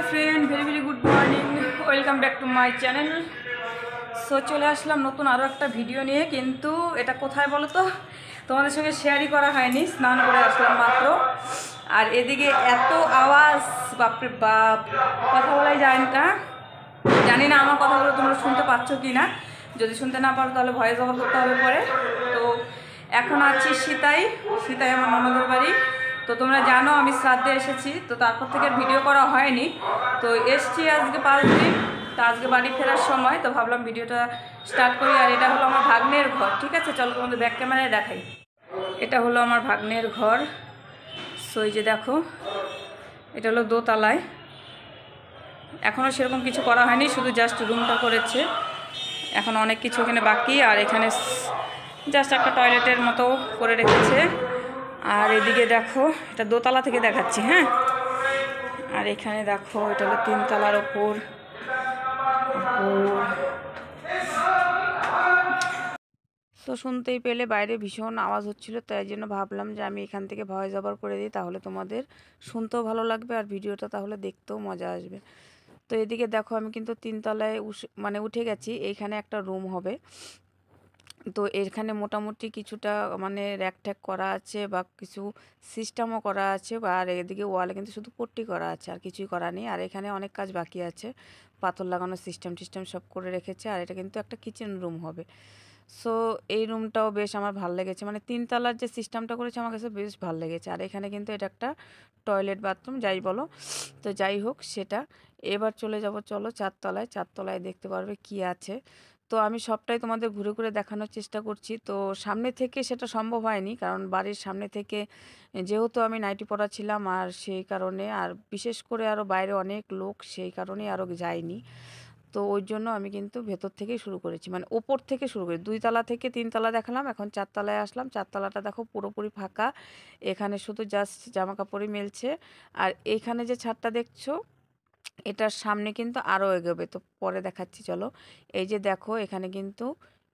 Friend, very very good morning, welcome back to my channel. So চলে আসলাম নতুন আরও একটা ভিডিও নিয়ে, কিন্তু এটা কোথায় বলো তো, তোমাদের সঙ্গে শেয়ারই করা হয়নি। স্নান করে আসলাম মাত্র, আর এদিকে এত আওয়াজ, বাপরে বাপ, কথা বলাই যায় না। জানি না আমার কথাগুলো তোমরা শুনতে পাচ্ছ কি না। যদি শুনতে না পারো তাহলে ভয়েস ওভার করতে হবে পরে। তো এখন আছি সীতাই আমার ননদের বাড়ি। তো তোমরা জানো আমি শ্রাদ্ধে এসেছি, তো তারপর থেকে ভিডিও করা হয়নি। তো এসছি আজকে 5 দিন। তো আজকে বাড়ি ফেরার সময় তো ভাবলাম ভিডিওটা স্টার্ট করি। আর এটা হলো আমার ভাগ্নের ঘর, ঠিক আছে? চলো তোমাদের ব্যাক ক্যামেরায় দেখাই। এটা হলো আমার ভাগ্নের ঘর। সো এই যে দেখো, এটা হলো দোতলায়। এখনও সেরকম কিছু করা হয়নি, শুধু জাস্ট রুমটা করেছে। এখন অনেক কিছু এখানে বাকি, আর এখানে জাস্ট একটা টয়লেটের মতো করে রেখেছে। আর এদিকে দেখো, এটা দোতলা থেকে দেখাচ্ছি, হ্যাঁ। আর এখানে দেখো, এটা হলো 3 তলার ওপর। তো শুনতেই পেলে বাইরে ভীষণ আওয়াজ হচ্ছিল, তাই জন্য ভাবলাম যে আমি এখান থেকে ভয়েস ওভার করে দিই, তাহলে তোমাদের শুনতেও ভালো লাগবে আর ভিডিওটা তাহলে দেখতেও মজা আসবে। তো এদিকে দেখো, আমি কিন্তু 3 তলায় উঠে গেছি। এইখানে একটা রুম হবে। তো এখানে মোটামুটি কিছুটা র্যাক ট্যাক করা আছে, বা কিছু সিস্টেমও করা আছে, আর এদিকে ওয়ালে কিন্তু শুধু পট্টি করা আছে, আর কিছুই করা নেই। আর এখানে অনেক কাজ বাকি আছে, পাথর লাগানোর সিস্টেম সব করে রেখেছে। আর এটা কিন্তু একটা কিচেন রুম হবে। সো এই রুমটাও বেশ আমার ভালো লেগেছে, 3 তলার যে সিস্টেমটা করেছে আমার কাছে বেশ ভালো লেগেছে। আর এখানে কিন্তু এটা একটা টয়লেট বাথরুম যাই বলো। তো যাই হোক সেটা, এবার চলে যাব চলো 4 তলায়। 4 তলায় দেখতে পারবে কি আছে। তো আমি সবটাই তোমাদের ঘুরে ঘুরে দেখানোর চেষ্টা করছি। তো সামনে থেকে সেটা সম্ভব হয়নি, কারণ বাড়ির সামনে থেকে যেহেতু আমি নাইটি পরা ছিলাম, আর সেই কারণে, আর বিশেষ করে আরও বাইরে অনেক লোক, সেই কারণেই আরও যাইনি। তো ওই জন্য আমি কিন্তু ভেতর থেকেই শুরু করেছি, ওপর থেকে শুরু করি। 2 তলা থেকে 3 তলা দেখালাম, এখন 4 তলায় আসলাম। 4 তলাটা দেখো পুরোপুরি ফাঁকা, এখানে শুধু জাস্ট জামা কাপড়ই মেলছে। আর এখানে যে ছাদটা দেখছো, এটার সামনে কিন্তু আরও এগোবে, তো পরে দেখাচ্ছি চলো। এই যে দেখো, এখানে কিন্তু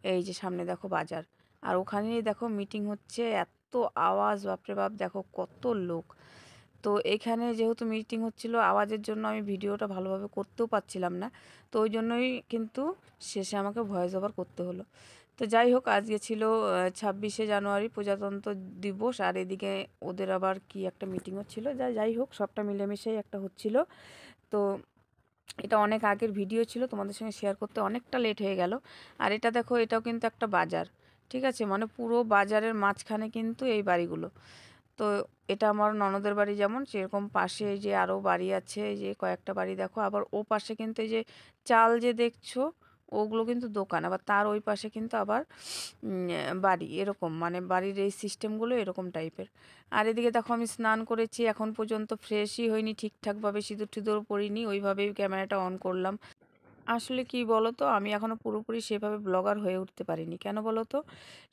এই যে সামনে দেখো বাজার, আর ওখানেই দেখো মিটিং হচ্ছে। এত আওয়াজ, বাপরে বাপ, দেখো কত লোক। তো এখানে যেহেতু মিটিং হচ্ছিল, আওয়াজের জন্য আমি ভিডিওটা ভালোভাবে করতেও পারছিলাম না। তো ওই জন্যই কিন্তু শেষে আমাকে ভয়েস ওভার করতে হলো। তো যাই হোক, আজকে ছিল 26শে জানুয়ারি, প্রজাতন্ত্র দিবস। আর এদিকে ওদের আবার কি একটা মিটিং হচ্ছিল, যাই হোক সবটা মিলেমিশেই একটা হচ্ছিল। তো এটা অনেক আগের ভিডিও ছিল, তোমাদের সঙ্গে শেয়ার করতে অনেকটা লেট হয়ে গেল। আর এটা দেখো, এটাও কিন্তু একটা বাজার, ঠিক আছে? পুরো বাজারের মাঝখানে কিন্তু এই বাড়িগুলো। তো এটা আমার ননদের বাড়ি, যেমন সেরকম পাশে এই যে আরও বাড়ি আছে, এই যে কয়েকটা বাড়ি দেখো। আবার ও পাশে কিন্তু এই যে চাল যে দেখছো, ওগুলো কিন্তু দোকান। আবার তার ওই পাশে কিন্তু আবার বাড়ি, এরকম বাড়ির এই সিস্টেমগুলো এরকম টাইপের। আর এদিকে দেখো, আমি স্নান করেছি, এখন পর্যন্ত ফ্রেশই হয়নি ঠিকঠাকভাবে, সিঁদুর টিঁদুর পরিনি, ওইভাবেই ক্যামেরাটা অন করলাম। আসলে কি বলো তো, আমি এখনও পুরোপুরি সেভাবে ব্লগার হয়ে উঠতে পারিনি। কেন বলো তো,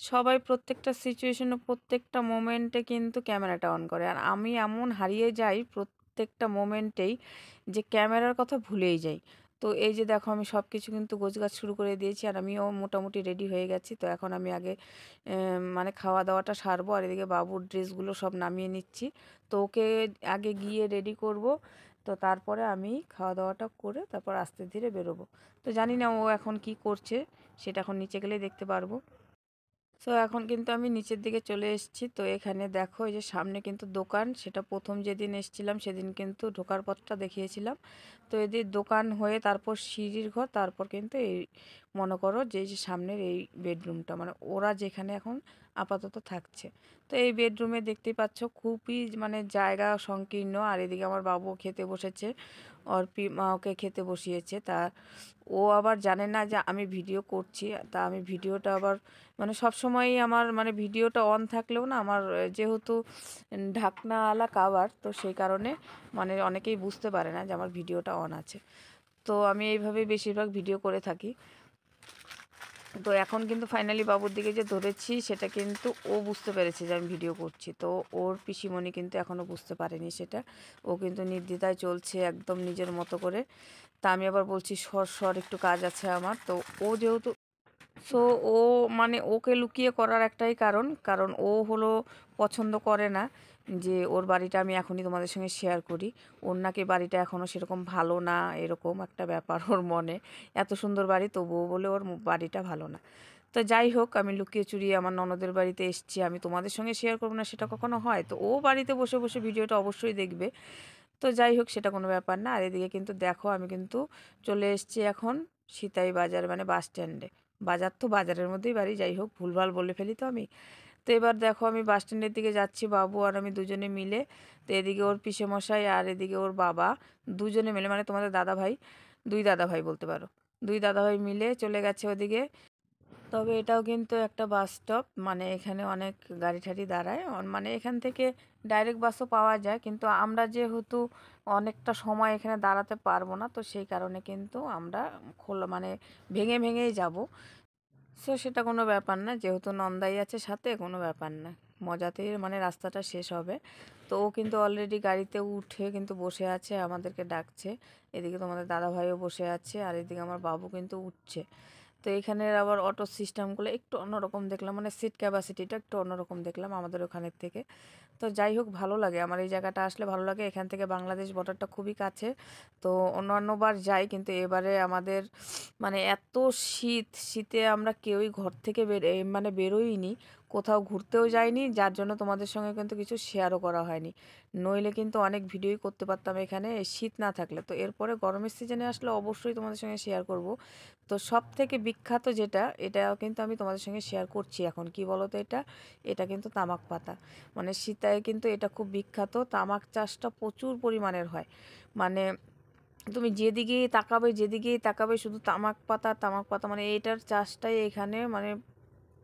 সবাই প্রত্যেকটা সিচুয়েশনে, প্রত্যেকটা মোমেন্টে কিন্তু ক্যামেরাটা অন করে, আর আমি এমন হারিয়ে যাই প্রত্যেকটা মোমেন্টেই যে ক্যামেরার কথা ভুলেই যাই। তো এই যে দেখো, আমি সব কিছু কিন্তু গোছগাছ শুরু করে দিয়েছি, আর আমিও মোটামুটি রেডি হয়ে গেছি। তো এখন আমি আগে খাওয়া দাওয়াটা সারবো, আর এদিকে বাবুর ড্রেসগুলো সব নামিয়ে নিচ্ছি। তো ওকে আগে গিয়ে রেডি করব। তো তারপরে আমি খাওয়া দাওয়াটা করে তারপর আস্তে ধীরে বেরোবো। তো জানি না ও এখন কি করছে, সেটা এখন নিচে গেলেই দেখতে পারবো। সো এখন কিন্তু আমি নিচের দিকে চলে এসেছি। তো এখানে দেখো, এই যে সামনে কিন্তু দোকান, সেটা প্রথম যেদিন এসেছিলাম সেদিন কিন্তু ঢোকার পথটা দেখিয়েছিলাম। তো এদের দোকান হয়ে তারপর সিঁড়ির ঘর, তারপর কিন্তু এই মনে করো যে এই যে সামনের এই বেডরুমটা, ওরা যেখানে এখন আপাতত থাকছে। তো এই বেডরুমে দেখতেই পাচ্ছ খুবই জায়গা সংকীর্ণ। আর এদিকে আমার বাবু খেতে বসেছে, মা ওকে খেতে বসিয়েছে। তা ও আবার জানে না যে আমি ভিডিও করছি। তা আমি ভিডিওটা আবার সবসময়ই আমার ভিডিওটা অন থাকলেও না, আমার যেহেতু ঢাকনাওয়ালা কাভার, তো সেই কারণে অনেকেই বুঝতে পারে না যে আমার ভিডিওটা অন আছে। তো আমি এইভাবেই বেশিরভাগ ভিডিও করে থাকি। তো এখন কিন্তু ফাইনালি বাবুর দিকে যে ধরেছি, সেটা কিন্তু ও বুঝতে পেরেছে যে আমি ভিডিও করছি। তো ওর পিসিমণি কিন্তু এখনও বুঝতে পারেনি সেটা। ও কিন্তু নির্দ্বিধায় চলছে একদম নিজের মতো করে। তা আমি আবার বলছি, সর একটু কাজ আছে আমার। তো ও যেহেতু, সো ও ওকে লুকিয়ে করার একটাই কারণ ও হলো পছন্দ করে না যে ওর বাড়িটা আমি এখনই তোমাদের সঙ্গে শেয়ার করি। ওর নাকি বাড়িটা এখনও সেরকম ভালো না, এরকম একটা ব্যাপার ওর মনে। এত সুন্দর বাড়ি তবুও বলে ওর বাড়িটা ভালো না। তো যাই হোক, আমি লুকিয়ে চুরিয়ে আমার ননদের বাড়িতে এসেছি, আমি তোমাদের সঙ্গে শেয়ার করবো না সেটা কখনো হয়? তো ও বাড়িতে বসে বসে ভিডিওটা অবশ্যই দেখবে। তো যাই হোক, সেটা কোনো ব্যাপার না। আর এদিকে কিন্তু দেখো, আমি কিন্তু চলে এসেছি এখন সিতাই বাজার, মানে বাস স্ট্যান্ডে। বাজার তো বাজারের মধ্যেই বাড়ি, যাই হোক ভুলভাল বলে ফেলি তো আমি। তো এবার দেখো, আমি বাস স্ট্যান্ডের দিকে যাচ্ছি, বাবু আর আমি দুজনে মিলে। তো এদিকে ওর পিসেমশাই আর এদিকে ওর বাবা, দুজনে মিলে, মানে তোমাদের দাদা ভাই, দুই দাদা ভাই বলতে পারো, দুই দাদা ভাই মিলে চলে গেছে ওদিকে। তবে এটাও কিন্তু একটা বাস স্টপ, মানে এখানে অনেক গাড়ি ঠাড়ি দাঁড়ায়, মানে এখান থেকে ডাইরেক্ট বাসও পাওয়া যায়, কিন্তু আমরা যেহেতু অনেকটা সময় এখানে দাঁড়াতে পারবো না, তো সেই কারণে কিন্তু আমরা খোলা, মানে ভেঙে ভেঙেই যাব। সো সেটা কোনো ব্যাপার না, যেহেতু নন্দাই আছে সাথে, কোনো ব্যাপার না, মজাতেই মানে রাস্তাটা শেষ হবে। তো ও কিন্তু অলরেডি গাড়িতে উঠে কিন্তু বসে আছে, আমাদেরকে ডাকছে। এদিকে তোমাদের দাদাভাইও বসে আছে, আর এদিকে আমার বাবু কিন্তু উঠছে। তো এখানের আবার অটো সিস্টেমগুলো একটু অন্যরকম দেখলাম, মানে সিট ক্যাপাসিটিটা একটু অন্যরকম দেখলাম আমাদের ওখানের থেকে। তো যাই হোক, ভালো লাগে, আমার এই জায়গাটা আসলে ভালো লাগে। এখান থেকে বাংলাদেশ বর্ডারটা খুবই কাছে। তো অন্যান্যবার যাই, কিন্তু এবারে আমাদের মানে এত শীতে আমরা কেউই ঘর থেকে মানে বেরোইনি, কোথাও ঘুরতেও যাইনি, যার জন্য তোমাদের সঙ্গে কিন্তু কিছু শেয়ারও করা হয়নি। নইলে কিন্তু অনেক ভিডিওই করতে পারতাম এখানে, এই শীত না থাকলে। তো এরপরে গরমের সিজনে আসলে অবশ্যই তোমাদের সঙ্গে শেয়ার করব। তো সব থেকে বিখ্যাত যেটা, এটা কিন্তু আমি তোমাদের সঙ্গে শেয়ার করছি এখন, কি বলো তো, এটা এটা কিন্তু তামাক পাতা। মানে সীতায় কিন্তু এটা খুব বিখ্যাত, তামাক চাষটা প্রচুর পরিমাণের হয়। মানে তুমি যেদিকেই তাকাবে, যেদিকেই তাকাবে শুধু তামাক পাতা, তামাক পাতা, মানে এইটার চাষটাই এখানে মানে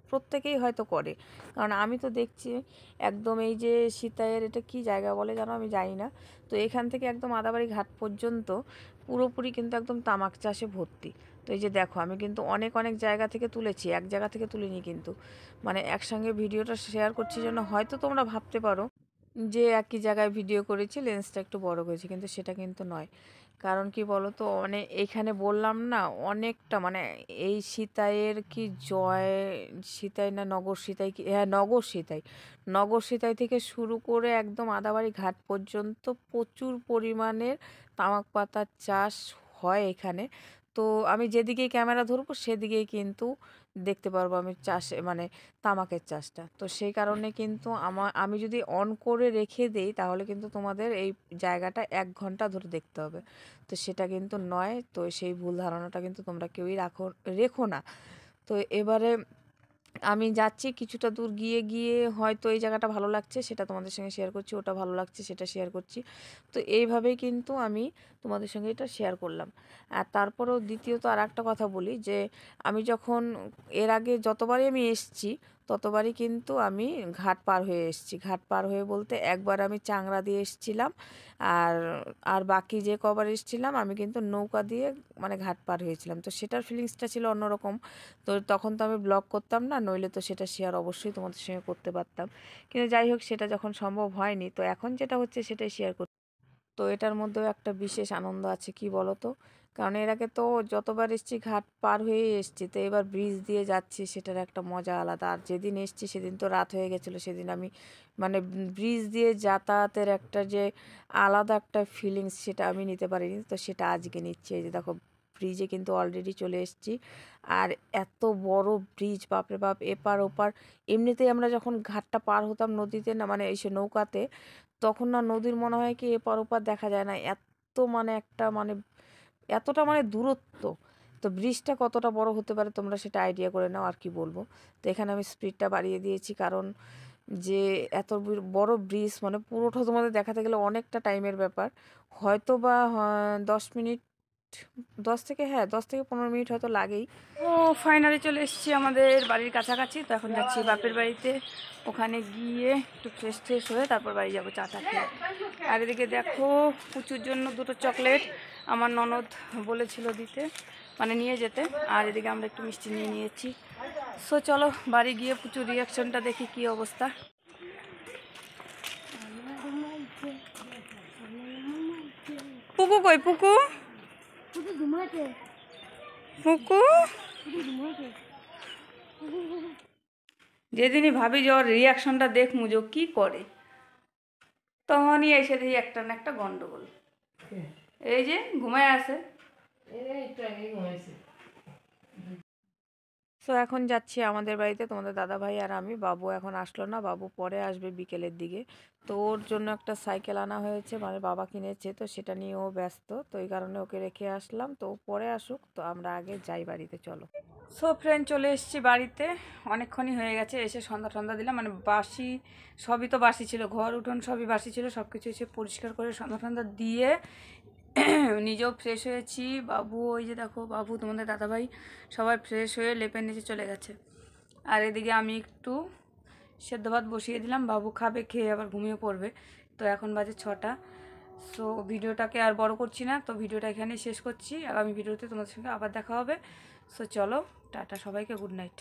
প্রত্যেকেই হয়তো করে। কারণ আমি তো দেখছি একদম, এই যে সীতায়ের এটা কি জায়গা বলে জানো, আমি জানি না। তো এখান থেকে একদম আদাবাড়ি ঘাট পর্যন্ত পুরোপুরি কিন্তু একদম তামাক চাষে ভর্তি। তো এই যে দেখো, আমি কিন্তু অনেক অনেক জায়গা থেকে তুলেছি, এক জায়গা থেকে তুলিনি কিন্তু। মানে একসঙ্গে ভিডিওটা শেয়ার করছি জন্য হয়তো তোমরা ভাবতে পারো যে একই জায়গায় ভিডিও করেছি, লেন্সটা একটু বড় করেছি, কিন্তু সেটা কিন্তু নয়। কারণ কি বলো তো, অনেক এইখানে বললাম না, অনেকটা মানে এই সীতাইয়ের কি জয় সীতাই না নগর সীতাই, কি হ্যাঁ নগর সীতাই, নগর সীতাই থেকে শুরু করে একদম আদাবাড়ি ঘাট পর্যন্ত প্রচুর পরিমাণের তামাক পাতার চাষ হয় এখানে। তো আমি যেদিকেই ক্যামেরা ধরবো সেদিকেই কিন্তু দেখতে পারবো আমি চাষে, মানে তামাকের চাষটা। তো সেই কারণে কিন্তু আমি যদি অন করে রেখে দেই, তাহলে কিন্তু তোমাদের এই জায়গাটা 1 ঘন্টা ধরে দেখতে হবে। তো সেটা কিন্তু নয়, তো সেই ভুল ধারণাটা কিন্তু তোমরা কেউই রেখো না। তো এবারে আমি যাচ্ছি, কিছুটা দূর গিয়ে গিয়ে হয়তো এই জায়গাটা ভালো লাগছে সেটা তোমাদের সঙ্গে শেয়ার করছি, ওটা ভালো লাগছে সেটা শেয়ার করছি। তো এইভাবেই কিন্তু আমি তোমাদের সঙ্গে এটা শেয়ার করলাম। আর তারপরেও দ্বিতীয়ত আর একটা কথা বলি, যে আমি যখন এর আগে যতবারই আমি এসছি, ততবারই কিন্তু আমি ঘাট পার হয়ে এসেছি। ঘাট পার হয়ে বলতে, একবার আমি চাংড়া দিয়ে এসেছিলাম, আর আর বাকি যে কবার এসেছিলাম আমি কিন্তু নৌকা দিয়ে মানে ঘাট পার হয়েছিলাম। তো সেটার ফিলিংসটা ছিল অন্যরকম। তো তখন তো আমি ব্লগ করতাম না, নইলে তো সেটা শেয়ার অবশ্যই তোমাদের সঙ্গে করতে পারতাম। কিন্তু যাই হোক, সেটা যখন সম্ভব হয়নি, তো এখন যেটা হচ্ছে সেটাই শেয়ার করতে। তো এটার মধ্যেও একটা বিশেষ আনন্দ আছে, কি বলো তো। কারণ এর আগে তো যতবার এসেছি ঘাট পার হয়ে এসেছি, তো এবার ব্রিজ দিয়ে যাচ্ছি, সেটার একটা মজা আলাদা। আর যেদিন এসেছি সেদিন তো রাত হয়ে গেছিলো, সেদিন আমি মানে ব্রিজ দিয়ে যাতায়াতের একটা যে আলাদা একটা ফিলিংস, সেটা আমি নিতে পারিনি, তো সেটা আজকে নিচ্ছি। এই যে দেখো, ব্রিজে কিন্তু অলরেডি চলে এসেছি। আর এত বড় ব্রিজ, বাপরে বাপ, এপার ওপার। এমনিতেই আমরা যখন ঘাটটা পার হতাম নদীতে, না মানে এসে নৌকাতে, তখন না নদীর মনে হয় কি এপার ওপার দেখা যায় না, এত মানে একটা মানে এতটা মানে দূরত্ব। তো ব্রিজটা কতটা বড় হতে পারে তোমরা সেটা আইডিয়া করে নাও, আর কি বলবো। তো এখানে আমি স্পিডটা বাড়িয়ে দিয়েছি, কারণ যে এত বড় ব্রিজ, মানে পুরোটা তোমাদের দেখাতে গেলে অনেকটা টাইমের ব্যাপার। হয়তো বা 10 মিনিট, 10 থেকে, হ্যাঁ 10 থেকে 15 মিনিট হয়তো লাগেই। ও ফাইনালি চলে এসেছি আমাদের বাড়ির কাছাকাছি। তো এখন যাচ্ছি বাপের বাড়িতে, ওখানে গিয়ে একটু ফ্রেশ ট্রেশ হয়ে তারপর বাড়ি যাবো চা টা খেয়ে। আর এদিকে দেখো, পুচুর জন্য 2টো চকলেট আমার ননদ বলেছিল দিতে, মানে নিয়ে যেতে। আর এদিকে আমরা একটু মিষ্টি নিয়ে নিয়েছি। সো চলো বাড়ি গিয়ে পুচুর রিয়াকশনটা দেখি কি অবস্থা। পুকু কই, পুকু পুকু, যেদিনই ভাবি যে ওর রিয়াকশনটা দেখমু যে কি করে। তখনই এসে দেখি একটা না একটা গন্ডগোল। এই যে ঘুমায় আছে। সো এখন যাচ্ছি আমাদের বাড়িতে, তোমাদের দাদা ভাই আর আমি। বাবু এখন আসলো না, বাবু পরে আসবে বিকেলের দিকে। তো ওর জন্য একটা সাইকেল আনা হয়েছে, মানে বাবা কিনেছে, তো সেটা নিয়ে ও ব্যস্ত, তো এই কারণে ওকে রেখে আসলাম। তো ও পরে আসুক, তো আমরা আগে যাই বাড়িতে, চলো। সো ফ্রেন্ড, চলে এসেছি বাড়িতে। অনেকক্ষণই হয়ে গেছে এসে সন্ধ্যা টন্ধা দিলাম, মানে বাসি সবই তো বাসি ছিল, ঘর উঠোন সবই বাসি ছিল, সব কিছু এসে পরিষ্কার করে সন্ধ্যা টন্ধা দিয়ে নিজেও ফ্রেশ হয়েছি। বাবু ওই যে দেখো, বাবু তোমাদের দাদাভাই সবাই ফ্রেশ হয়ে লেপের নিচে চলে গেছে। আর এদিকে আমি একটু সেদ্ধ ভাত বসিয়ে দিলাম, বাবু খাবে, খেয়ে আবার ঘুমিয়ে পড়বে। তো এখন বাজে 6টা। সো ভিডিওটাকে আর বড় করছি না, তো ভিডিওটা এখানেই শেষ করছি। আগামী ভিডিওতে তোমাদের সঙ্গে আবার দেখা হবে। সো চলো, টাটা সবাইকে, গুড নাইট।